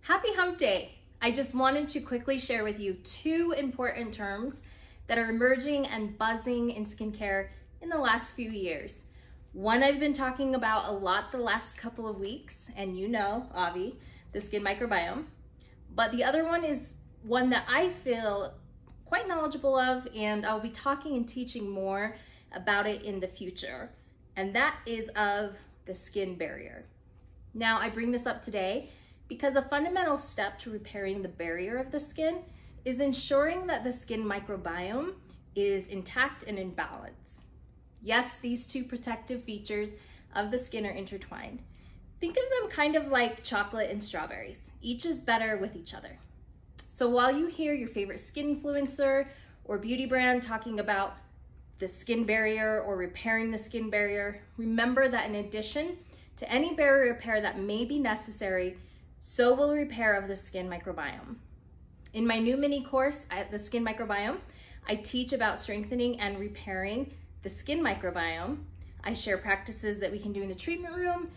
Happy Hump Day! I just wanted to quickly share with you two important terms that are emerging and buzzing in skincare in the last few years. One I've been talking about a lot the last couple of weeks, and you know, Avi, the skin microbiome. But the other one is one that I feel quite knowledgeable of, and I'll be talking and teaching more about it in the future. And that is of the skin barrier. Now, I bring this up today because a fundamental step to repairing the barrier of the skin is ensuring that the skin microbiome is intact and in balance. Yes, these two protective features of the skin are intertwined. Think of them kind of like chocolate and strawberries. Each is better with each other. So while you hear your favorite skin influencer or beauty brand talking about the skin barrier or repairing the skin barrier, remember that in addition to any barrier repair that may be necessary, so will repair of the skin microbiome. In my new mini course at the skin microbiome, I teach about strengthening and repairing the skin microbiome. I share practices that we can do in the treatment room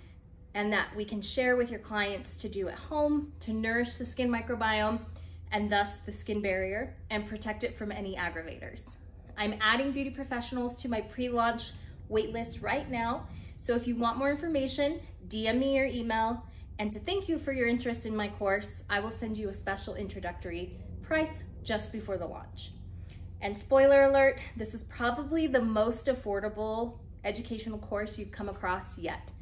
and that we can share with your clients to do at home to nourish the skin microbiome and thus the skin barrier and protect it from any aggravators. I'm adding beauty professionals to my pre-launch waitlist right now. So if you want more information, DM me your email. And to thank you for your interest in my course, I will send you a special introductory price just before the launch. And spoiler alert, this is probably the most affordable educational course you've come across yet,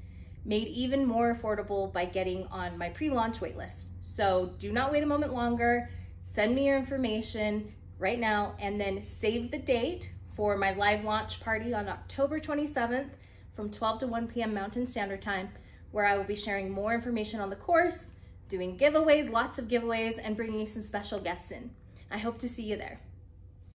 made even more affordable by getting on my pre-launch waitlist. So do not wait a moment longer, send me your information right now, and then save the date for my live launch party on October 27th from 12 to 1 p.m. Mountain Standard Time, where I will be sharing more information on the course, doing giveaways, lots of giveaways, and bringing some special guests in. I hope to see you there.